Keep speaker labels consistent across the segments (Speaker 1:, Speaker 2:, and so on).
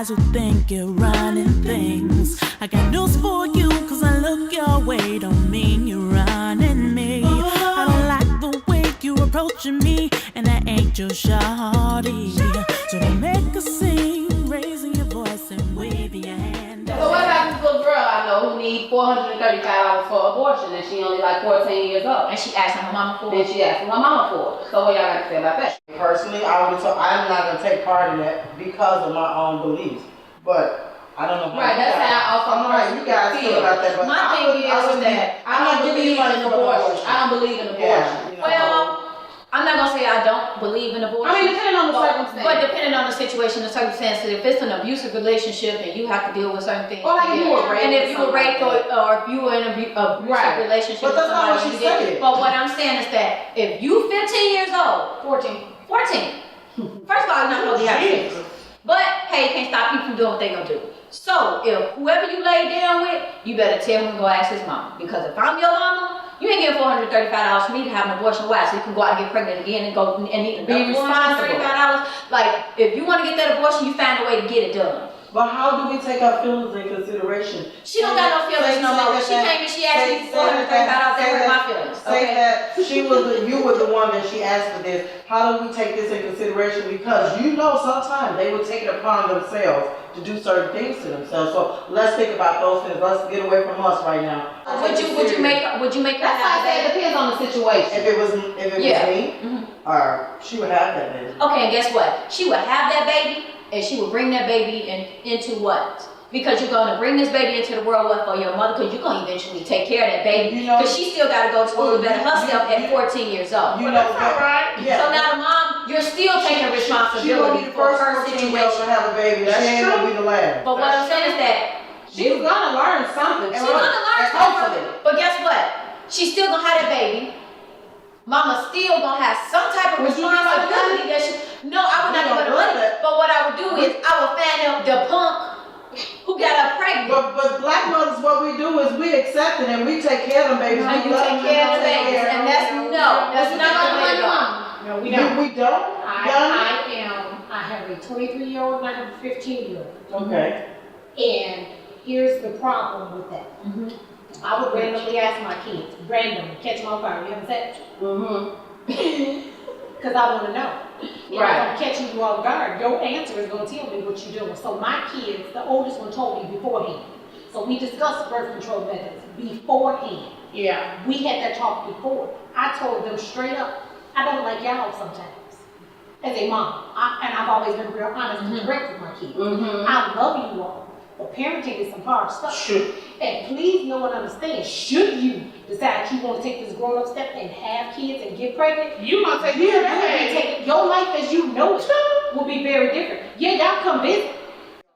Speaker 1: guys who think you're running things. I got news for you, cause I look your way, don't mean you're running me. I don't like the way you're approaching me, and I ain't your shawty. So don't make a scene, raising your voice and wave your hand.
Speaker 2: So what about this little girl I know who needs $435 for abortion, and she only like 14 years old?
Speaker 3: And she asking her mama for it?
Speaker 2: And she asking her mama for it. So what y'all got to say about that?
Speaker 4: Personally, I'm not going to take part in that because of my own beliefs. But I don't know how.
Speaker 2: Right, that's how also
Speaker 4: right, you guys feel about that. But
Speaker 3: my thing is that
Speaker 2: I don't believe in abortion. I don't believe in abortion.
Speaker 4: Yeah,
Speaker 3: well, I'm not gonna say I don't believe in abortion.
Speaker 2: I mean, depending on the circumstance.
Speaker 3: But depending on the situation, the circumstances, if it's an abusive relationship and you have to deal with certain things.
Speaker 2: Or like if you were raped.
Speaker 3: And if you were raped or if you were in an abusive relationship
Speaker 4: but
Speaker 3: with
Speaker 4: that's not what
Speaker 3: somebody,
Speaker 4: she said.
Speaker 3: But what I'm saying is that if you 15 years old, 14. First of all, you're not supposed to have sex. But hey, you can't stop people from doing what they're gonna do. So if whoever you lay down with, you better tell him to go ask his mama. Because if I'm your mama, you ain't getting $435 for me to have an abortion. Why? So you can go out and get pregnant again and go and be responsible. $435. Like if you want to get that abortion, you find a way to get it done.
Speaker 4: But how do we take our feelings in consideration?
Speaker 3: She don't got no feelings no more. She came and she asked me $435. That hurt my feelings.
Speaker 4: Say that you were the one that she asked for this. How do we take this in consideration? Because you know sometimes they will take it upon themselves to do certain things to themselves. So let's think about those things. Let's get away from us right now.
Speaker 3: Would you make her
Speaker 2: That's why I say it depends on the situation.
Speaker 4: If it was me, she would have that baby.
Speaker 3: Okay, and guess what? She would have that baby, and she would bring that baby into what? Because you're going to bring this baby into the world for your mother, because you're going to eventually take care of that baby. Because she still got to go to school and better herself at 14 years old.
Speaker 4: You know that,
Speaker 2: right?
Speaker 4: Yeah.
Speaker 3: So now the mom, you're still taking responsibility for her situation.
Speaker 4: To have a baby. She ain't gonna be the last.
Speaker 3: But what I'm saying is that
Speaker 2: she's gonna learn something.
Speaker 3: She's gonna learn something. But guess what? She's still gonna have that baby. Mama still gonna have some type of responsibility that she. No, I would not give her the money. But what I would do is I would find the punk who got her pregnant.
Speaker 4: But black mothers, what we do is we accept it and we take care of them babies.
Speaker 3: And you take care of the babies, and that's not the way to go.
Speaker 5: No, we don't.
Speaker 4: We don't?
Speaker 5: I have a 23-year-old and I have a 15-year-old.
Speaker 4: Okay.
Speaker 5: And here's the problem with that. I would randomly ask my kids, catch them on fire, you having sex? Because I want to know. And if I'm catching you off guard, your answer is going to tell me what you're doing. So my kids, the oldest one told me beforehand. So we discussed birth control methods beforehand.
Speaker 2: Yeah.
Speaker 5: We had that talk before. I told them straight up, I don't like y'all sometimes. As a mom, and I've always been real honest and direct with my kids. I love you all, but parenting is some hard stuff.
Speaker 4: Sure.
Speaker 5: And please know and understand, should you decide you want to take this grown-up step and have kids and get pregnant,
Speaker 2: You gonna take care of that.
Speaker 5: your life as you know it will be very different. Yeah, y'all come visit.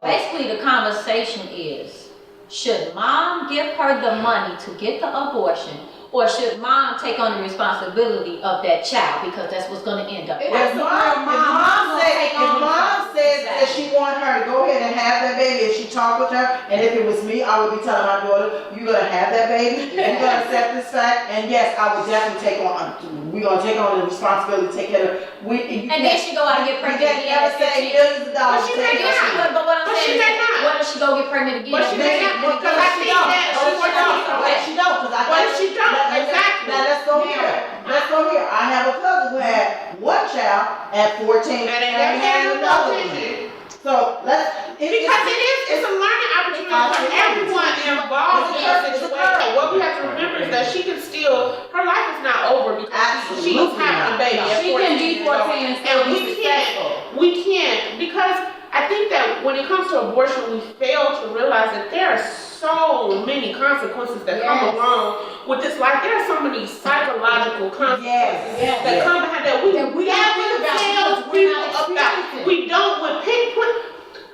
Speaker 3: Basically, the conversation is, should mom give her the money to get the abortion, or should mom take on the responsibility of that child, because that's what's going to end up?
Speaker 4: If mom says that she want her to go ahead and have that baby, if she talk with her, and if it was me, I would be telling my daughter, you're going to have that baby, you're going to accept this fact, and yes, I would definitely we're going to take on the responsibility to take care of her.
Speaker 3: And then she go out and get pregnant again.
Speaker 4: You can't never say millions of dollars.
Speaker 3: But what I'm saying is, what if she go get pregnant again?
Speaker 2: But she may not, because I think that
Speaker 4: she don't, because I
Speaker 2: what if she don't? Exactly.
Speaker 4: Now let's go here. Let's go here. I have a cousin who had one child at 14
Speaker 2: And they
Speaker 4: and
Speaker 2: never
Speaker 4: had
Speaker 2: had
Speaker 4: another
Speaker 2: no
Speaker 4: one. So
Speaker 2: Because it's a learning opportunity for everyone involved in the situation. What we have to remember is that she can still, her life is not over because she's having a baby at 14. She can be 14 and still be successful.
Speaker 4: We can't, because I think that when it comes to abortion, we fail to realize that there are so many consequences that come along with this life. There are so many psychological consequences that come behind that we never tell people about. We don't,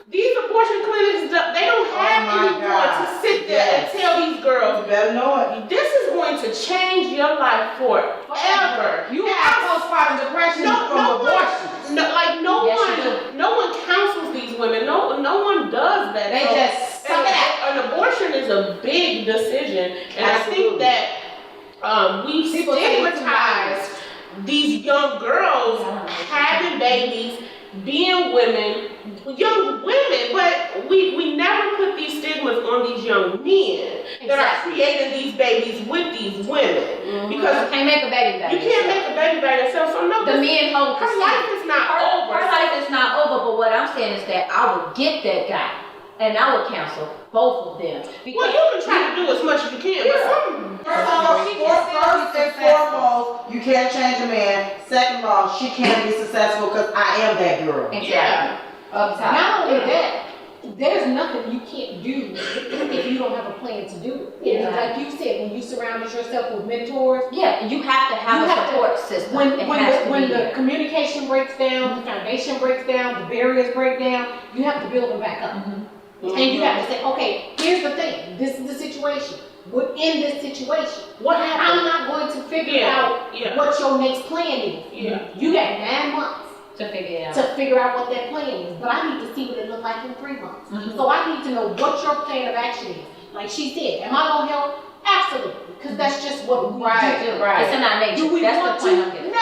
Speaker 4: these abortion clinics, they don't have anyone to sit there and tell these girls, you better know it. This is going to change your life forever. You have postpartum depression from abortion. No one counsels these women. No one does that.
Speaker 2: They just suck it out.
Speaker 4: An abortion is a big decision, and I think that we stigmatize these young girls having babies, being women, young women, but we never put these stigmas on these young men that are creating these babies with these women. Because
Speaker 3: you can't make a baby by
Speaker 4: you can't make a baby by yourself. So no,
Speaker 3: the men hold
Speaker 4: her life is not over.
Speaker 3: Her life is not over, but what I'm saying is that I would get that guy and I would counsel both of them.
Speaker 4: Well, you can try to do as much as you can, but some.
Speaker 6: First and foremost, you can't change a man. Second of all, she can't be successful because I am that girl.
Speaker 3: Exactly.
Speaker 5: Not only that, there's nothing you can't do if you don't have a plan to do it.
Speaker 3: Yeah.
Speaker 5: Like you said, when you surrounded yourself with mentors,
Speaker 3: Yeah, you have to have a support system.
Speaker 5: when the communication breaks down, the foundation breaks down, the barriers break down, you have to build them back up. And you have to say, okay, here's the thing. This is the situation. Within this situation,
Speaker 4: What happened?
Speaker 5: I'm not going to figure out what your next plan is.
Speaker 4: Yeah.
Speaker 5: You got 9 months
Speaker 3: to figure it out.
Speaker 5: to figure out what that plan is, but I need to see what it looks like in 3 months. So I need to know what your plan of action is. Like she said, am I gonna help? Absolutely, because that's just what we do.
Speaker 3: It's in our nature.
Speaker 5: Do we
Speaker 3: That's
Speaker 5: want
Speaker 3: the point
Speaker 5: to?
Speaker 3: I'm getting.
Speaker 6: No,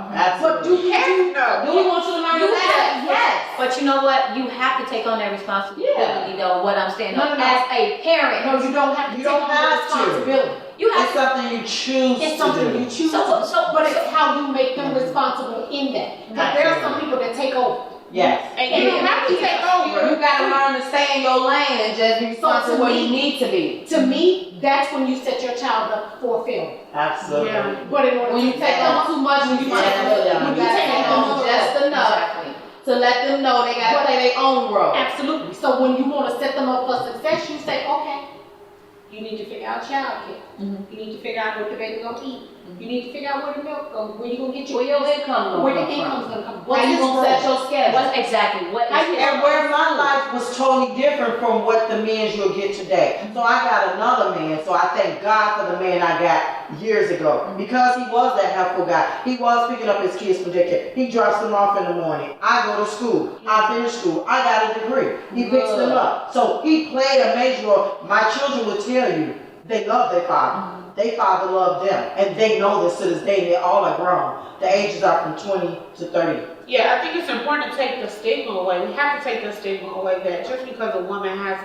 Speaker 5: But
Speaker 6: absolutely.
Speaker 5: do we want you to learn that? Yes.
Speaker 3: But you know what? You have to take on that responsibility, though. What I'm saying,
Speaker 5: No.
Speaker 3: as a parent,
Speaker 5: No, you don't have to
Speaker 6: You
Speaker 5: take
Speaker 6: don't
Speaker 5: on
Speaker 6: have
Speaker 5: the
Speaker 6: to.
Speaker 5: responsibility.
Speaker 3: you have
Speaker 6: It's
Speaker 3: to.
Speaker 6: something you choose
Speaker 5: It's
Speaker 6: to
Speaker 5: something
Speaker 6: do.
Speaker 5: you choose
Speaker 3: So-
Speaker 5: to,
Speaker 3: so-
Speaker 5: but it's how you make them responsible in that. Because there are some people that take over.
Speaker 6: Yes.
Speaker 4: And you don't have to take over.
Speaker 7: You gotta learn to stay in your lane and just be responsible
Speaker 5: to
Speaker 7: where
Speaker 5: me-
Speaker 7: you need to be.
Speaker 5: To me, that's when you set your child up for failure.
Speaker 6: Absolutely.
Speaker 4: Yeah.
Speaker 5: But in order
Speaker 7: When you
Speaker 5: to
Speaker 7: take on too much responsibility,
Speaker 6: Yeah.
Speaker 7: you gotta take on just enough
Speaker 3: Exactly.
Speaker 7: to let them know they gotta play their own role.
Speaker 5: Absolutely. So when you want to set them up for success, you say, okay, you need to figure out childcare. You need to figure out what the baby gonna eat. You need to figure out where the milk goes, where you gonna get
Speaker 7: Where your income
Speaker 5: where the
Speaker 7: gonna come
Speaker 5: income's
Speaker 7: from?
Speaker 5: gonna come from.
Speaker 7: How
Speaker 5: What's
Speaker 7: you
Speaker 5: his
Speaker 7: gonna
Speaker 5: role?
Speaker 7: set your schedule?
Speaker 3: What exactly? What is
Speaker 6: And where my life was totally different from what the men you'll get today. So I got another man, so I thank God for the man I got years ago. Because he was that helpful guy. He was picking up his kids from daycare. He drops them off in the morning. I go to school. I finish school. I got a degree. He picks them up. So he played a major role. My children will tell you, they love their father. Their father loved them. And they know this to this day. They all are grown. The ages are from 20 to 30.
Speaker 4: Yeah, I think it's important to take the stigma away. We have to take the stigma away that just because a woman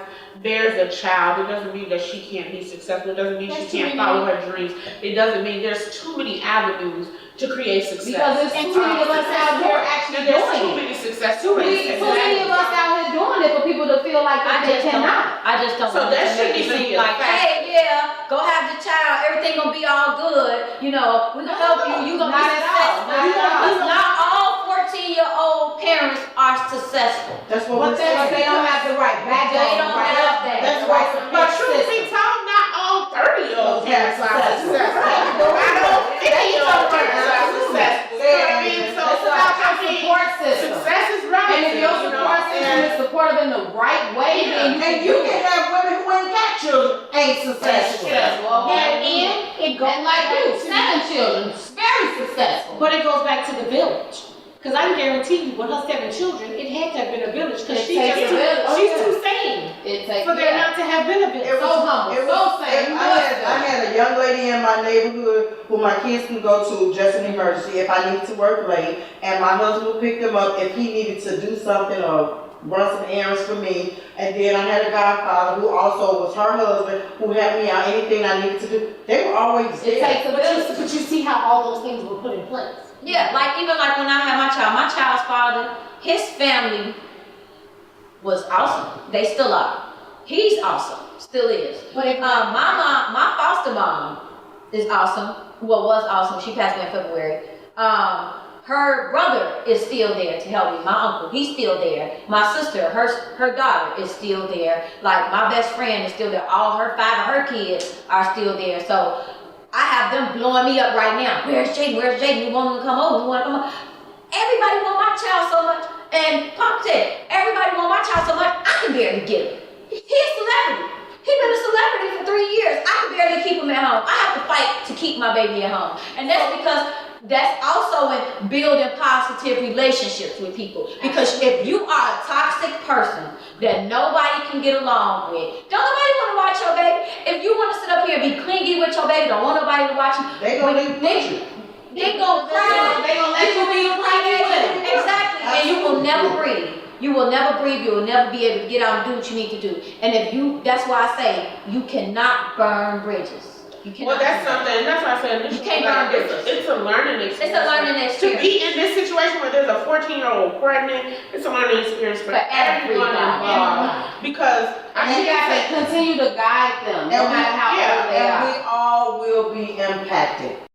Speaker 4: bears a child, it doesn't mean that she can't be successful. It doesn't mean she can't follow her dreams. It doesn't mean there's too many avenues to create success.
Speaker 7: Because there's too many of us out here actually
Speaker 4: And there's too
Speaker 7: doing it.
Speaker 4: many success
Speaker 7: Too
Speaker 4: stories.
Speaker 7: many of us out here doing it for people to feel like
Speaker 3: I
Speaker 7: they
Speaker 3: just don't.
Speaker 7: cannot.
Speaker 3: I just don't
Speaker 4: So
Speaker 3: want it
Speaker 4: that
Speaker 3: to make
Speaker 4: shouldn't
Speaker 3: it
Speaker 4: even
Speaker 3: seem
Speaker 4: be a
Speaker 3: like,
Speaker 4: factor.
Speaker 3: hey, yeah, go have the child. Everything gonna be all good. You know, we gonna help you. You gonna be
Speaker 7: Not at all.
Speaker 3: successful.
Speaker 7: Not at all.
Speaker 3: Because not all 14-year-old parents are successful.
Speaker 6: That's what
Speaker 7: But
Speaker 6: we're saying.
Speaker 7: they don't have the right backbone.
Speaker 3: They don't
Speaker 7: right?
Speaker 3: have that.
Speaker 6: That's
Speaker 7: The right
Speaker 6: why-
Speaker 7: support
Speaker 4: But truth be
Speaker 7: system.
Speaker 4: told, not all 30-year-old parents are successful. Not all 50-year-old parents are successful. You know what I mean? So
Speaker 7: It's about your support system.
Speaker 4: success is relative.
Speaker 7: And if your
Speaker 4: you know,
Speaker 7: support system
Speaker 4: and-
Speaker 7: is supportive in the right way, then you
Speaker 6: And you can have women who ain't got children ain't successful.
Speaker 5: And it goes
Speaker 7: And like you,
Speaker 5: back to
Speaker 7: 7 children, very successful.
Speaker 5: But it goes back to the village. Because I can guarantee you, with her 7 children, it had to have been a village. Because
Speaker 7: It
Speaker 5: she's
Speaker 7: takes
Speaker 5: just
Speaker 7: a village.
Speaker 5: she's too sane
Speaker 7: It takes
Speaker 5: for there not to have been a village.
Speaker 6: It
Speaker 7: so humble, so sane.
Speaker 6: I had a young lady in my neighborhood who my kids can go to just an emergency if I need to work late, and my husband would pick them up if he needed to do something or run some errands for me. And then I had a godfather who also was her husband who helped me out anything I needed to do. They were always
Speaker 7: It
Speaker 6: there.
Speaker 7: takes a village.
Speaker 5: But you see how all those things were put in place.
Speaker 3: Yeah, like even like when I had my child's father, his family was awesome. They still are. He's awesome, still is.
Speaker 5: But if
Speaker 3: My foster mom is awesome. Well, was awesome. She passed away in February. Her brother is still there to help me. My uncle, he's still there. My sister, her daughter is still there. Like my best friend is still there. All her 5 of her kids are still there. So I have them blowing me up right now. Where's Jaden? Where's Jaden? We want him to come over. We want him to come over. Everybody want my child so much. And Pop said, everybody want my child so much, I can barely get him. He's a celebrity. He's been a celebrity for 3 years. I can barely keep him at home. I have to fight to keep my baby at home. And that's because that's also in building positive relationships with people. Because if you are a toxic person that nobody can get along with, don't nobody want to watch your baby. If you want to sit up here and be clingy with your baby, don't want nobody to watch you.
Speaker 6: They gonna leave you.
Speaker 3: They gonna cry.
Speaker 7: They gonna let you be clingy with them.
Speaker 3: Exactly. And you will never you will never breathe, you will never be able to get out and do what you need to do. And if you, that's why I say, you cannot burn bridges. You cannot.
Speaker 4: Well, that's something, that's why I said initially,
Speaker 3: You can't
Speaker 4: like,
Speaker 3: burn
Speaker 4: it's a learning experience.
Speaker 3: It's a learning
Speaker 4: To
Speaker 3: experience.
Speaker 4: be in this situation where there's a 14-year-old pregnant, it's a learning experience for everyone
Speaker 3: everybody.
Speaker 4: involved. Because
Speaker 7: And you got to continue to guide them, no matter how old they
Speaker 6: And
Speaker 7: are.
Speaker 6: we all will be impacted.